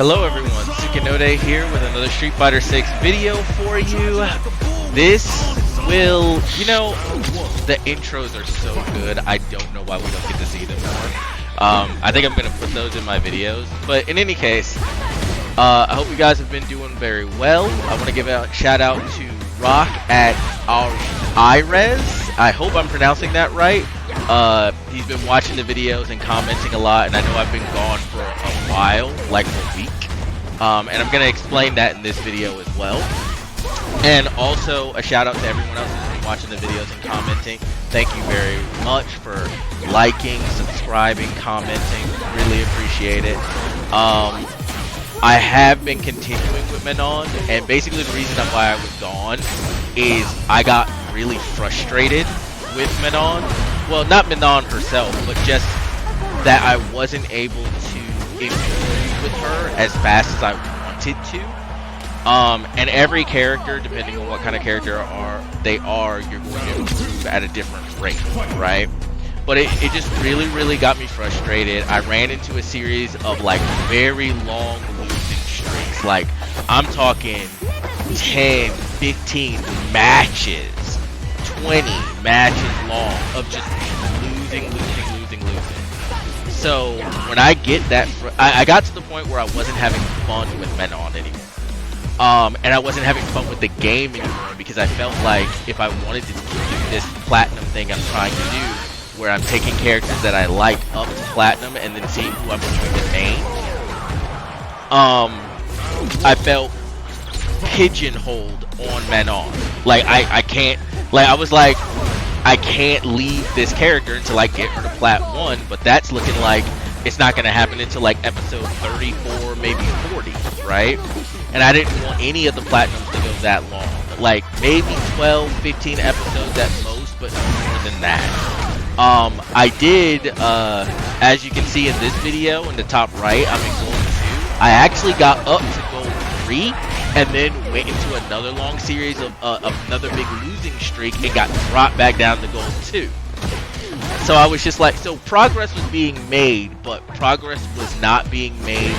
Hello everyone, Tsukinode here with another Street Fighter 6 video for you. This will, the intros are so good, I don't know why we don't get to see them more. I think I'm going to put those in my videos, but in any case, I hope you guys have been doing very well. I want to give a shout out to Rock at Irez. I hope I'm pronouncing that right. He's been watching the videos and commenting a lot, and I know I've been gone for a while, like a week. And I'm going to explain that in this video as well. And also a shout out to everyone else who's been watching the videos and commenting. Thank you very much for liking, subscribing, commenting. Really appreciate it. I have been continuing with Manon, and basically the reason why I was gone is I got really frustrated with Manon. Well, not Manon herself, but just that I wasn't able to improve with her as fast as I wanted to. And every character, depending on what kind of character they are, you're going to improve at a different rate, right? But it just really got me frustrated. I ran into a series of like very long losing streaks. Like, I'm talking 10, 15 matches, 20 matches long of just losing. So when I get that, I got to the point where I wasn't having fun with Manon anymore. And I wasn't having fun with the game anymore because I felt like if I wanted to do this platinum thing I'm trying to do, where I'm taking characters that I like up to platinum and then seeing who I'm doing the main, I felt pigeonholed on Manon. Like I can't, like I was like, I can't leave this character until I get her to Plat 1, but that's looking like it's not going to happen until like episode 34, maybe 40, right? And I didn't want any of the Platinums to go that long. Like, maybe 12, 15 episodes at most, but more than that. I did, as you can see in this video, in the top right, I'm in Gold 2. I actually got up to Gold 3, and then went into another long series of another big losing streak and got dropped back down to Gold 2. So I was just like, so progress was being made, but progress was not being made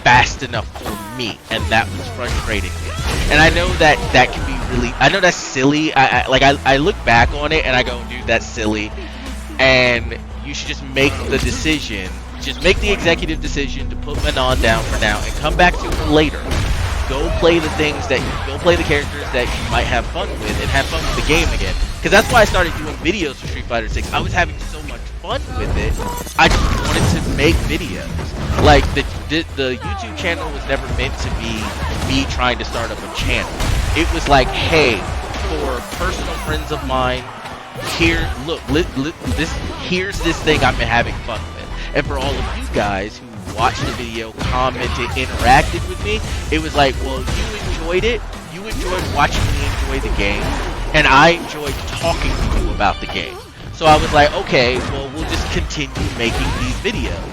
fast enough for me, and that was frustrating me. And I know that can be really, I know that's silly. I look back on it and I go, dude, that's silly. And you should just make the decision, just make the executive decision to put Manon down for now and come back to her later. Go play the characters that you might have fun with and have fun with the game again. Because that's why I started doing videos for Street Fighter 6. I was having so much fun with it. I just wanted to make videos. Like, the YouTube channel was never meant to be me trying to start up a channel. It was like, hey, for personal friends of mine, here, look, here's this thing I've been having fun with. And for all of you guys who watched the video, commented, interacted with me, it was like, well, you enjoyed it, you enjoyed watching me enjoy the game, and I enjoyed talking to you about the game. So I was like, okay, well, we'll just continue making these videos.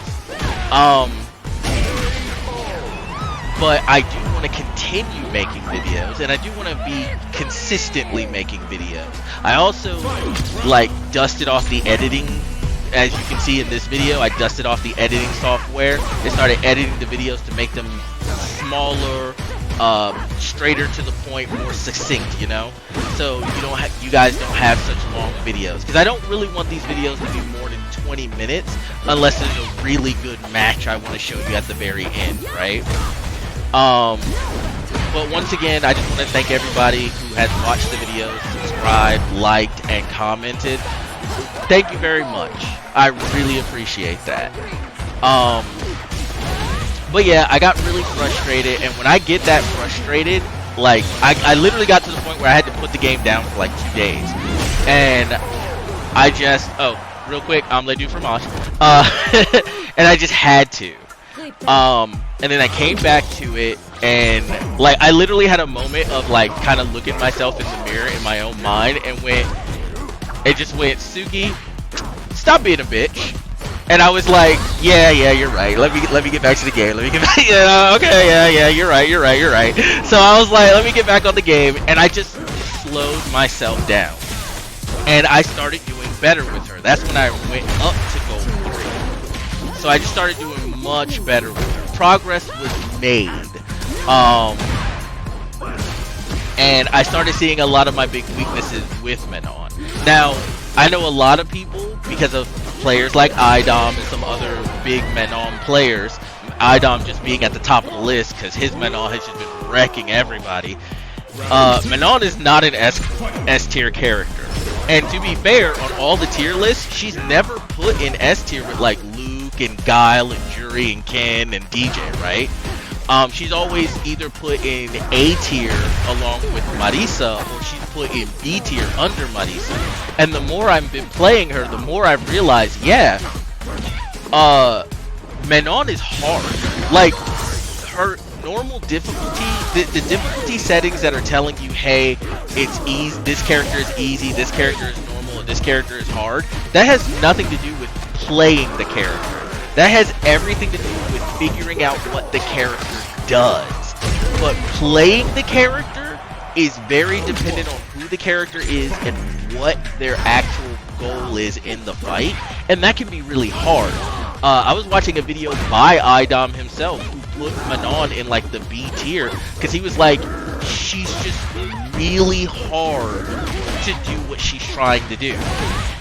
But I do want to continue making videos, and I do want to be consistently making videos. I also, like, dusted off the editing. As you can see in this video, I dusted off the editing software and started editing the videos to make them smaller, straighter to the point, more succinct, so you guys don't have such long videos, because I don't really want these videos to be more than 20 minutes unless there's a really good match I want to show you at the very end, right? But once again, I just want to thank everybody who has watched the videos, subscribed, liked, and commented. Thank you very much. I really appreciate that. But yeah, I got really frustrated, and when I get that frustrated, like, I literally got to the point where I had to put the game down for like 2 days. And I just, real quick, I'm gonna do for Mosh. And I just had to. And then I came back to it, and like, I literally had a moment of like kind of looking myself in the mirror in my own mind, and it just went, Suki, stop being a bitch. And I was like, yeah, you're right. Let me get back to the game. Let me get back. Okay, yeah, you're right. So I was like, let me get back on the game, and I just slowed myself down, and I started doing better with her. That's when I went up to Gold 3. So I just started doing much better with her. progress was made. And I started seeing a lot of my big weaknesses with Manon. Now, I know a lot of people, because of players like IDOM and some other big Manon players, IDOM just being at the top of the list because his Manon has just been wrecking everybody. Manon is not an S tier character. And to be fair, on all the tier lists, she's never put in S tier with like Luke and Guile and Jury and Ken and DJ, right? She's always either put in A tier along with Marisa, or she's put in B tier under Marisa. And the more I've been playing her, the more I've realized, yeah, Manon is hard. Like, her normal difficulty, the difficulty settings that are telling you, hey, it's easy, this character is easy, this character is normal, and this character is hard, that has nothing to do with playing the character. That has everything to do with figuring out what the character does. But playing the character is very dependent on who the character is and what their actual goal is in the fight, and that can be really hard. I was watching a video by IDOM himself who put Manon in like the B tier because he was like, she's just really hard to do what she's trying to do.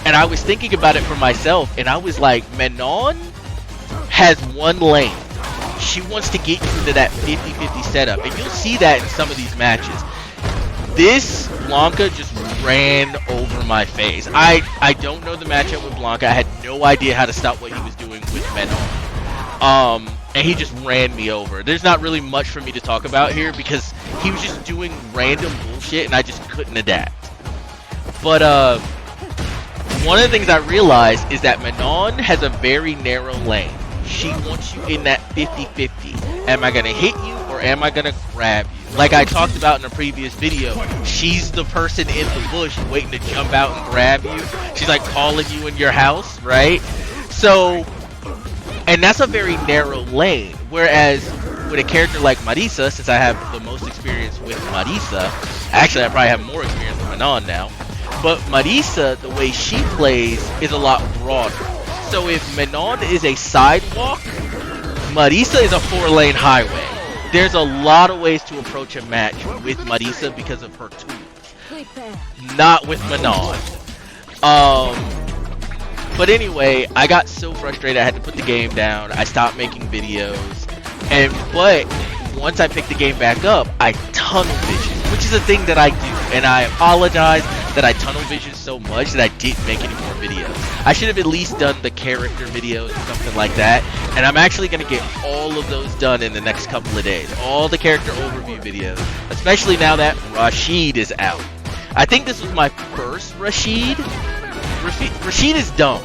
And I was thinking about it for myself, and I was like, Manon has one lane. She wants to get you into that 50-50 setup, and you'll see that in some of these matches. This Blanca just ran over my face. I don't know the matchup with Blanca. I had no idea how to stop what he was doing with Manon. And he just ran me over. There's not really much for me to talk about here because he was just doing random bullshit and I just couldn't adapt. But one of the things I realized is that Manon has a very narrow lane. She wants you in that 50-50. Am I going to hit you or am I going to grab you? Like I talked about in a previous video, she's the person in the bush waiting to jump out and grab you. She's like calling you in your house, right? So, and that's a very narrow lane. Whereas with a character like Marisa, since I have the most experience with Marisa, actually I probably have more experience with Manon now, but Marisa, the way she plays is a lot broader. So if Manon is a sidewalk, Marisa is a 4-lane highway. There's a lot of ways to approach a match with Marisa because of her tools. Not with Manon. But anyway, I got so frustrated I had to put the game down. I stopped making videos. But once I picked the game back up, I tunnel vision, which is a thing that I do. And I apologize that I tunnel vision so much that I didn't make any more videos. I should have at least done the character videos or something like that. And I'm actually going to get all of those done in the next couple of days. All the character overview videos. Especially now that Rashid is out. I think this was my first Rashid. Rashid is dumb.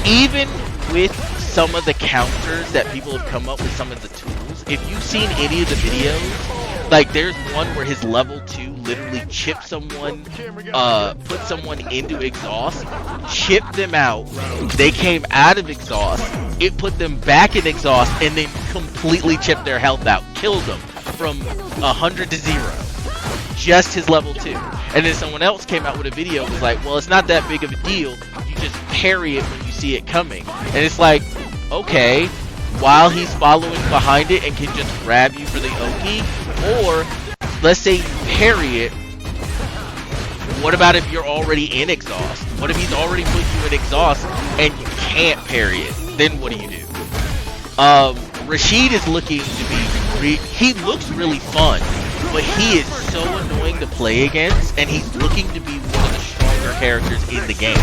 Even with some of the counters that people have come up with, some of the tools, if you've seen any of the videos, like there's one where his level 2 literally chipped someone, put someone into exhaust, chipped them out, they came out of exhaust, it put them back in exhaust, and then completely chipped their health out, killed them from 100 to 0. Just his level 2. And then someone else came out with a video and was like, well, it's not that big of a deal, you just parry it when you see it coming. And it's like, okay, while he's following behind it and can just grab you for the Oki, or let's say you parry it, what about if you're already in exhaust? What if he's already put you in exhaust and you can't parry it? Then what do you do? Rashid is looking to be, he looks really fun, but he is so annoying to play against, and he's looking to be one of the stronger characters in the game.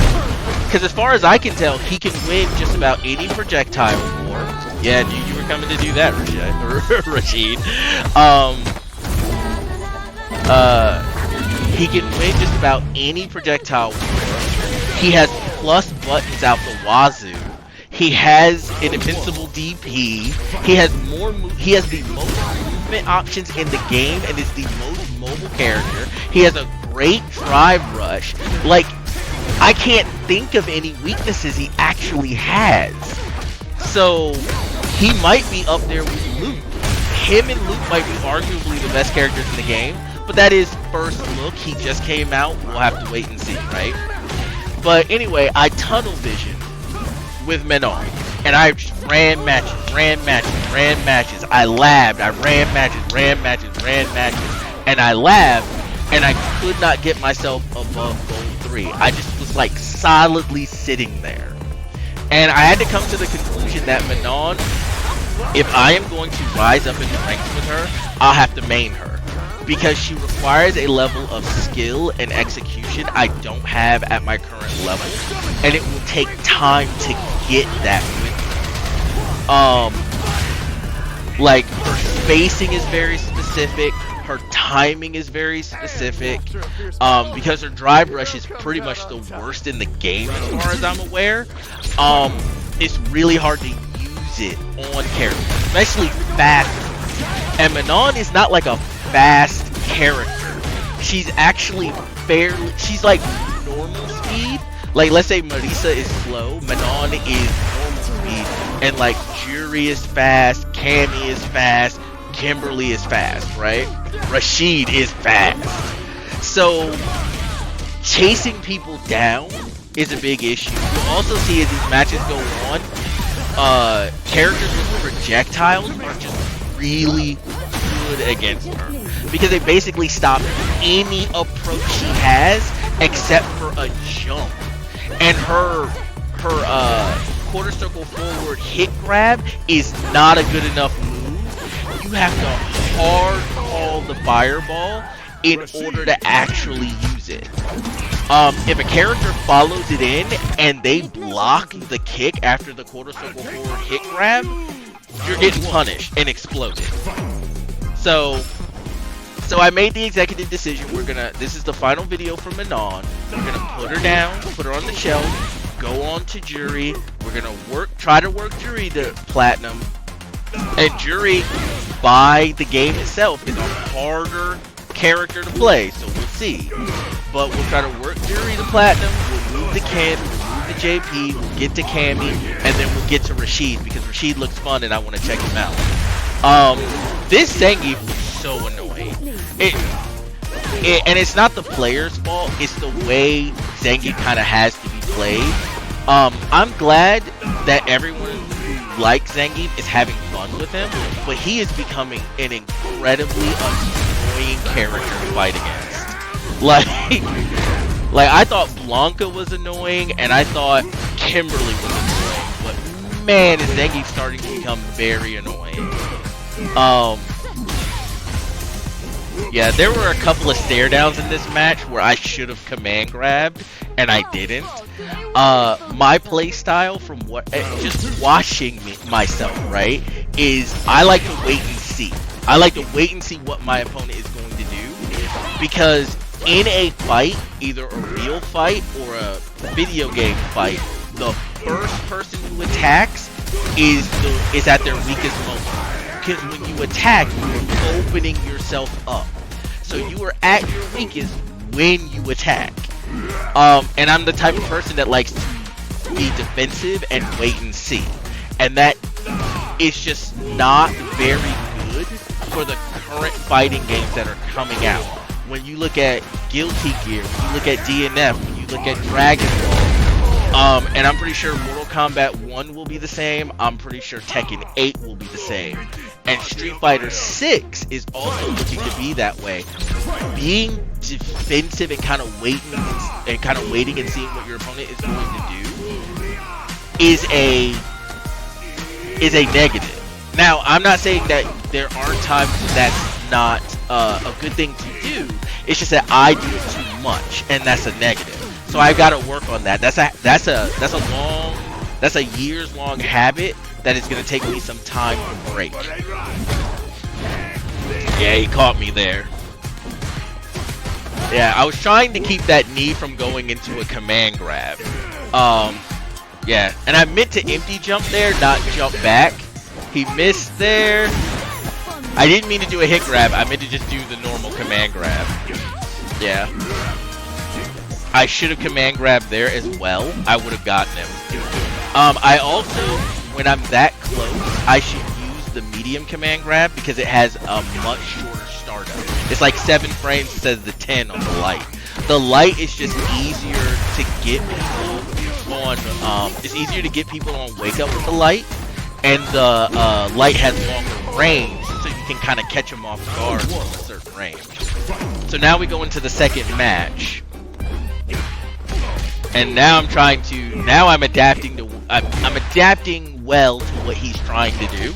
Because as far as I can tell, he can win just about any projectile war. Yeah, you were coming to do that, Rashid. He can win just about any projectile war. He has plus buttons out the wazoo. He has an invincible DP. He has the most movement options in the game and is the most mobile character. He has a great drive rush. Like, I can't think of any weaknesses he actually has. So he might be up there with Luke. Him and Luke might be arguably the best characters in the game, but that is first look. He just came out. We'll have to wait and see, right? But anyway, I tunnel vision with Manon. And I just ran matches. I labbed. I ran matches. And I labbed. And I could not get myself above gold 3. I just was like solidly sitting there. And I had to come to the conclusion that Manon, if I am going to rise up into ranks with her, I'll have to main her. Because she requires a level of skill and execution I don't have at my current level. And it will take time to get that with her. Like, her spacing is very specific. Her timing is very specific. Because her drive rush is pretty much the worst in the game as far as I'm aware. It's really hard to use it on characters, especially fast. And Manon is not like a fast character. She's actually she's like normal speed. Like, let's say Marisa is slow, Manon is normal speed, and like Jury is fast, Cammy is fast, Kimberly is fast, right? Rashid is fast. So chasing people down is a big issue. You'll also see as these matches go on, characters with projectiles are just really good against her, because they basically stop any approach she has except for a jump. And her quarter circle forward hit grab is not a good enough move. You have to hard call the fireball in order to actually use it. If a character follows it in and they block the kick after the quarter circle forward hit grab, you're getting punished and exploded. So I made the executive decision. This is the final video for Manon. We're gonna put her down, put her on the shelf, go on to Jury. We're gonna try to work Jury to platinum. And Jury, by the game itself, is a harder character to play, so we'll see. But we'll try to work Jury to platinum. We'll move the Ken, we'll move the JP, we'll get to Cammy, and then we'll get to Rashid, because Rashid looks fun and I want to check him out. This Zangief was so annoying. And it's not the player's fault, it's the way Zangief kind of has to be played. I'm glad that everyone who likes Zangief is having fun with him, but he is becoming an incredibly annoying character to fight against. Like I thought Blanca was annoying, and I thought Kimberly was annoying, but man, is Zangief starting to become very annoying. Yeah, there were a couple of stare downs in this match where I should have command grabbed and I didn't. My play style, from just watching myself, right, is I like to wait and see. I like to wait and see what my opponent is going to do, because in a fight, either a real fight or a video game fight, the first person who attacks is at their weakest moment. Because when you attack, you're opening yourself up. So you are at your weakest when you attack. And I'm the type of person that likes to be defensive and wait and see. And that is just not very good for the current fighting games that are coming out. When you look at Guilty Gear, when you look at DNF, when you look at Dragon Ball, and I'm pretty sure Mortal Kombat 1 will be the same. I'm pretty sure Tekken 8 will be the same. And Street Fighter 6 is also looking to be that way. Being defensive and kind of waiting and seeing what your opponent is going to do is a negative. Now, I'm not saying that there aren't times that's not a good thing to do. It's just that I do it too much, and that's a negative. So I got to work on that. That's a years long habit that is going to take me some time to break. Yeah, he caught me there. Yeah, I was trying to keep that knee from going into a command grab. Yeah, and I meant to empty jump there, not jump back. He missed there. I didn't mean to do a hit grab. I meant to just do the normal command grab. Yeah. I should have command grabbed there as well. I would have gotten him. I also, when I'm that close, I should use the medium command grab because it has a much shorter startup. It's like 7 frames instead of the 10 on the light. The light is just easier to get people on, it's easier to get people on wake up with the light, and the light has longer range, so you can kind of catch them off guard from a certain range. So now we go into the second match, and now I'm adapting to, I'm adapting well to what he's trying to do,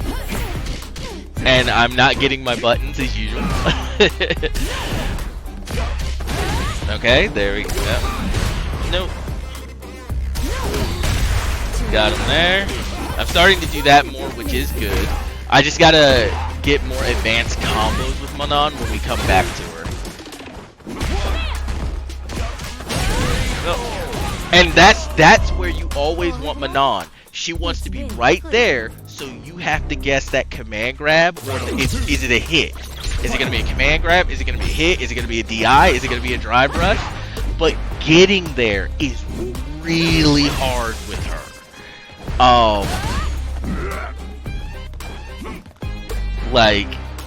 and I'm not getting my buttons as usual. Okay, there we go. Nope. Got him there. I'm starting to do that more, which is good. I just gotta get more advanced combos with Manon when we come back to her. And that's where you always want Manon. She wants to be right there, so you have to guess that command grab, or is it a hit? Is it going to be a command grab? Is it going to be a hit? Is it going to be a DI? Is it going to be a drive rush? But getting there is really hard with her.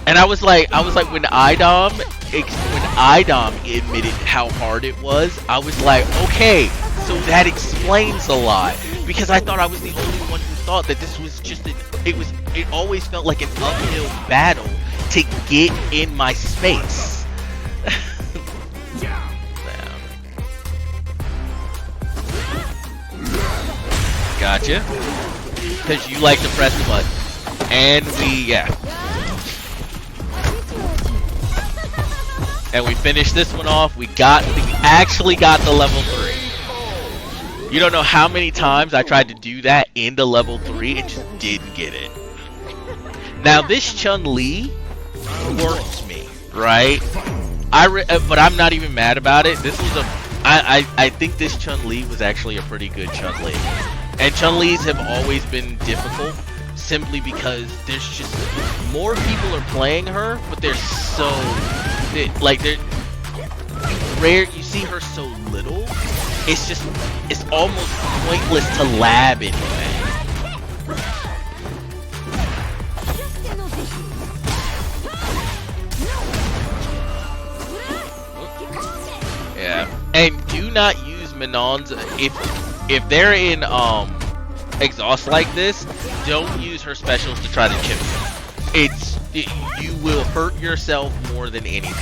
And I was like when IDOM admitted how hard it was, I was like, okay, so that explains a lot, because I thought I was the only one who thought that this was just it always felt like an uphill battle to get in my space. Gotcha. Because you like to press the button. And and we finished this one off. We actually got the level 3. You don't know how many times I tried to do that into level 3 and just didn't get it. Now this Chun-Li works me, right? But I'm not even mad about it. This was I think this Chun-Li was actually a pretty good Chun-Li. And Chun-Li's have always been difficult, simply because there's just more people are playing her, but they're rare. You see her so little, it's almost pointless to lab anyway. Yeah, and do not use Manon's if they're in exhaust like this. Don't use her specials to try to chip them. You will hurt yourself more than anything.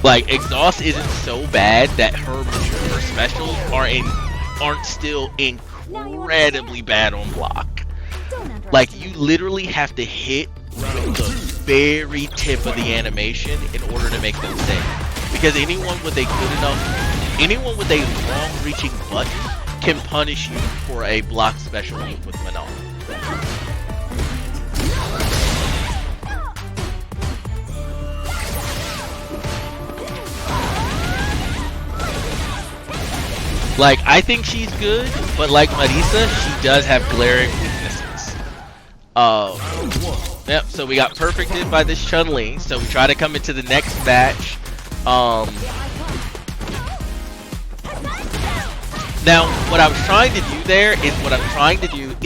Like, exhaust isn't so bad that her specials aren't still incredibly bad on block. Like, you literally have to hit with the very tip of the animation in order to make them safe. Because anyone with a long-reaching button can punish you for a block special move with Manon. Like, I think she's good, but like Marisa, she does have glaring weaknesses. Yep, so we got perfected by this Chun-Li, so we try to come into the next match. Now, what I was trying to do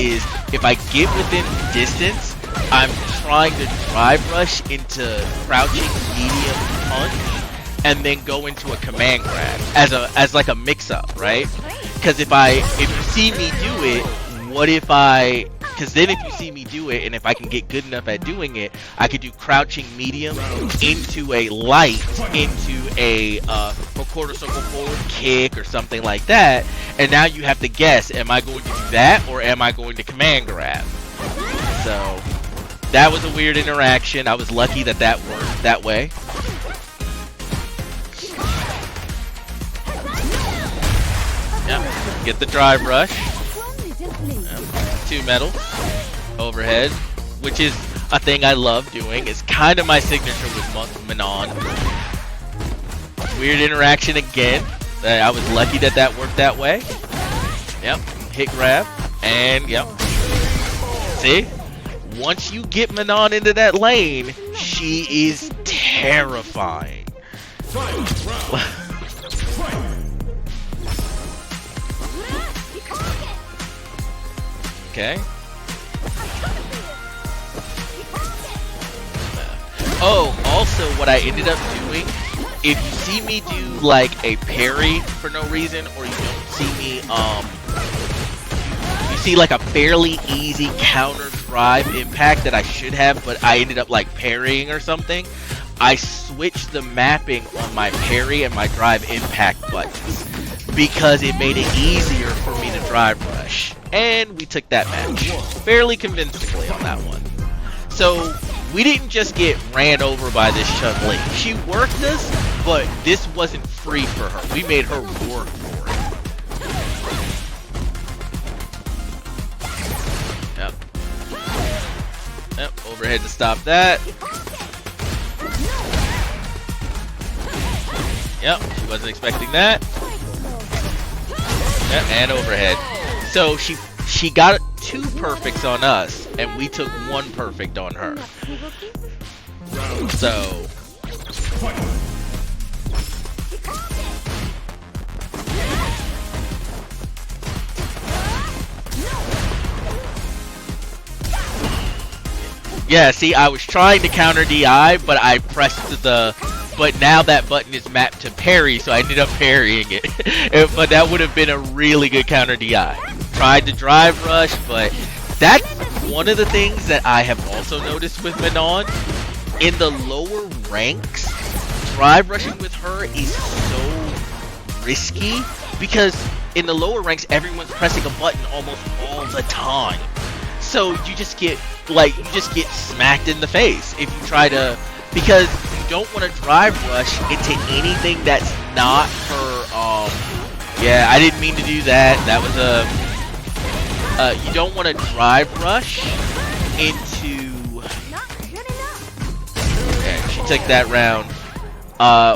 is if I get within distance, I'm trying to drive rush into crouching medium punch, and then go into a command grab as like a mix-up, right? Because if you see me do it, because then if you see me do it, and if I can get good enough at doing it, I could do crouching medium into a light, into a quarter circle forward kick or something like that, and now you have to guess, am I going to do that or am I going to command grab? So that was a weird interaction. I was lucky that worked that way. Yep. Get the drive rush. Yep. 2 medals. Overhead. Which is a thing I love doing. It's kind of my signature with Manon. Weird interaction again. I was lucky that worked that way. Yep. Hit grab. And yep. See? Once you get Manon into that lane, she is terrifying. Okay. Oh, also what I ended up doing if you see me do like a parry for no reason, or you don't see me you see like a fairly easy counter drive impact that I should have, but I ended up like parrying or something, I switched the mapping on my parry and my drive impact buttons because it made it easier for me to drive rush. And we took that match fairly convincingly on that one. So we didn't just get ran over by this Chun-Li. She worked us, but this wasn't free for her. We made her work for it. Yep, overhead to stop that. Yep, she wasn't expecting that. Yep, and overhead. So she got 2 perfects on us, and we took 1 perfect on her. So yeah, see, I was trying to counter DI, but I pressed but now that button is mapped to parry, so I ended up parrying it. But that would have been a really good counter DI. Tried to drive rush, but that's one of the things that I have also noticed with Manon. In the lower ranks, drive rushing with her is so risky because in the lower ranks, everyone's pressing a button almost all the time. So you just get smacked in the face if you try to, because you don't want to drive rush into anything that's not her. Yeah, I didn't mean to do that. That was you don't want to drive rush into. Okay, she took that round.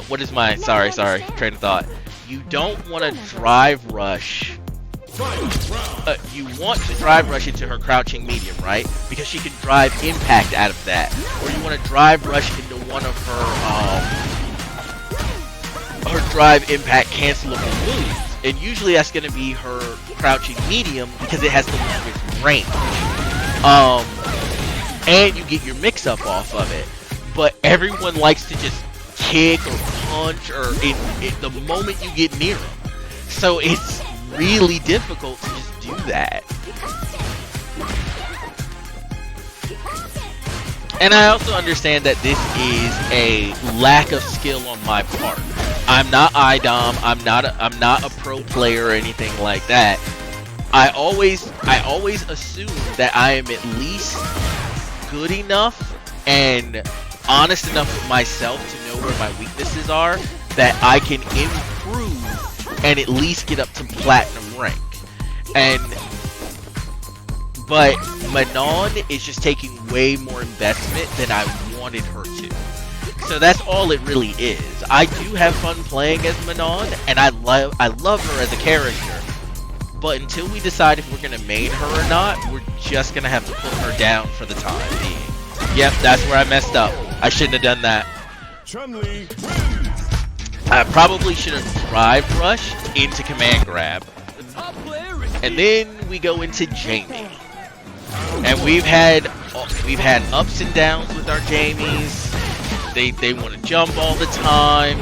What is my sorry train of thought? You don't want to drive rush. You want to drive rush into her crouching medium, right? Because she can drive impact out of that. Or you want to drive rush into one of her drive impact cancelable moves. And usually that's going to be her crouching medium because it has the longest range. And you get your mix up off of it. But everyone likes to just kick or punch or the moment you get near them. So it's really difficult to just do that. And I also understand that this is a lack of skill on my part. I'm not IDOM, I'm not a pro player or anything like that. I always assume that I am at least good enough and honest enough with myself to know where my weaknesses are that I can improve and at least get up to platinum rank. But Manon is just taking way more investment than I wanted her to. So that's all it really is. I do have fun playing as Manon, and I love her as a character. But until we decide if we're gonna main her or not, we're just gonna have to put her down for the time being. Yep, that's where I messed up. I shouldn't have done that. I probably should have drive rushed into command grab. And then we go into Jamie. And we've had ups and downs with our Jamies. They want to jump all the time.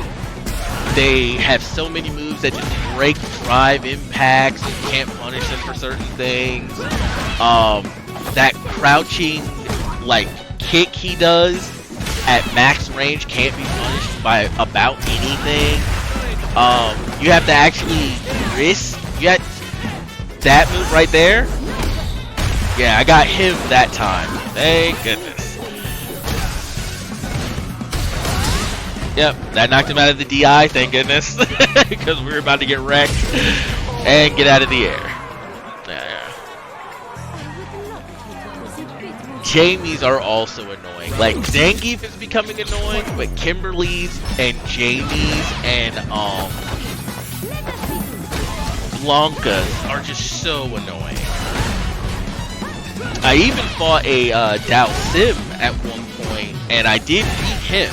They have so many moves that just break drive impacts. You can't punish them for certain things. That crouching like kick he does at max range can't be punished by about anything. You have to actually risk. You got that move right there. Yeah, I got him that time. Thank goodness. Yep, that knocked him out of the DI, thank goodness. Because we were about to get wrecked. And get out of the air. Yeah. Jamies are also annoying. Like, Zangief is becoming annoying, but Kimberly's and Jamie's and Blanca's are just so annoying. I even fought a Dhalsim at one point, and I did beat him.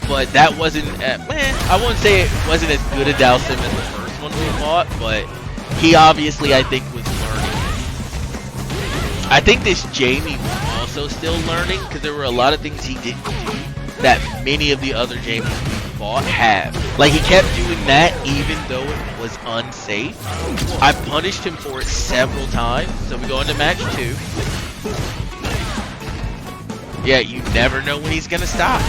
But that wasn't, I wouldn't say it wasn't as good a Dhalsim as the first one we fought, but he obviously, I think, was learning. I think this Jamie was also still learning, because there were a lot of things he didn't do that many of the other Jamies we fought have. Like, he kept doing that even though it was unsafe. I punished him for it several times, so we go into match 2. Yeah, you never know when he's gonna stop.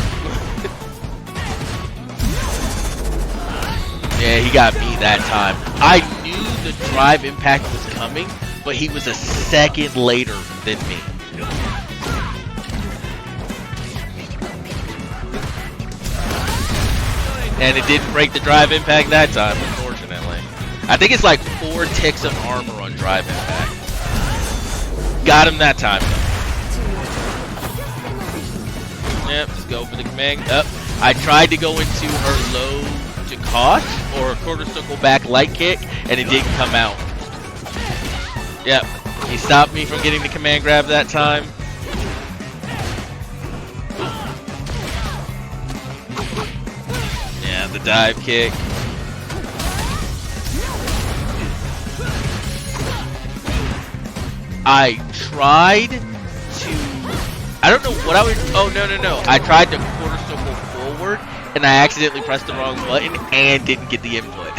Yeah, he got me that time. I knew the drive impact was coming, but he was a second later than me. And it didn't break the drive impact that time, unfortunately. I think it's like 4 ticks of armor on drive impact. Got him that time, though. Yep, just go for the command. I tried to go into her low to cost or a quarter circle back light kick, and it didn't come out. Yep, he stopped me from getting the command grab that time. Yeah, the dive kick. I tried to, I don't know what I was, oh no. I tried to quarter circle forward and I accidentally pressed the wrong button and didn't get the input.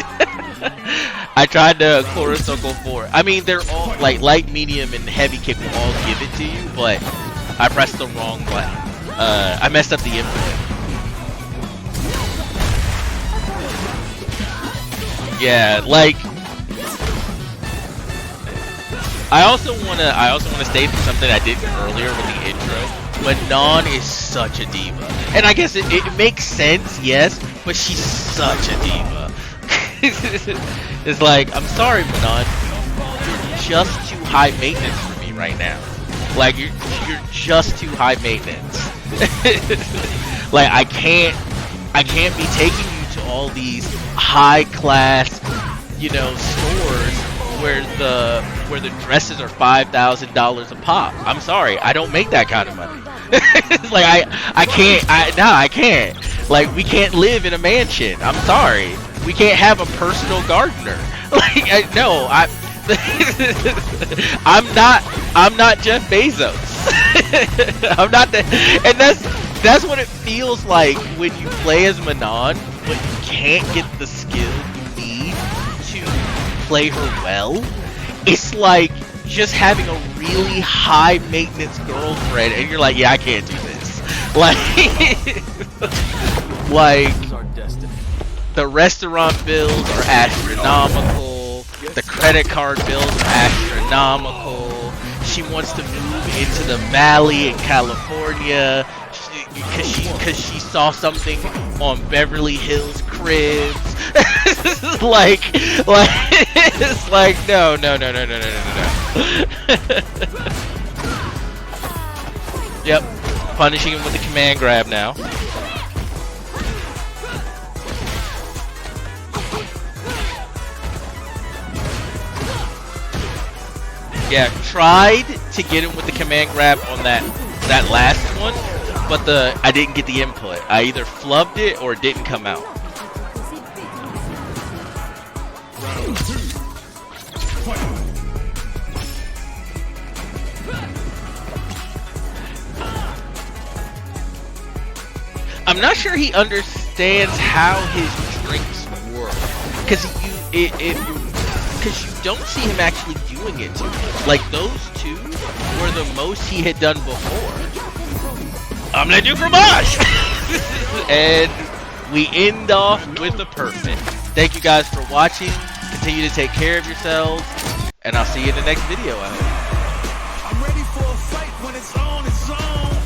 I tried to quarter circle forward. I mean, they're all, like, light, medium, and heavy kick will all give it to you, but I pressed the wrong button. I messed up the input. Yeah, like, I also wanna state something I did earlier with the intro. Manon is such a diva, and I guess it makes sense, yes, but she's such a diva. It's like, I'm sorry, Manon, you're just too high maintenance for me right now. Like, you're just too high maintenance. Like, I can't be taking you to all these high class, you know, stores where the dresses are $5,000 a pop. I'm sorry, I don't make that kind of money. Like, I can't. Like, we can't live in a mansion. I'm sorry, we can't have a personal gardener. Like, I'm not Jeff Bezos. I'm not that, and that's what it feels like when you play as Manon, but you can't get the skill you need to play her well. It's like just having a really high maintenance girlfriend and you're like, yeah, I can't do this. Like the restaurant bills are astronomical, the credit card bills are astronomical. She wants to move into the Valley in California because she saw something on Beverly Hills Cribs. like it's like no. Yep, punishing him with the command grab now. Yeah, tried to get him with the command grab on that last one, but I didn't get the input. I either flubbed it or it didn't come out. I'm not sure he understands how his drinks work, because you don't see him actually doing it too much. Like, those two were the most he had done before. I'm gonna do fromage! And we end off with the perfect. Thank you guys for watching. Continue to take care of yourselves, and I'll see you in the next video, I hope.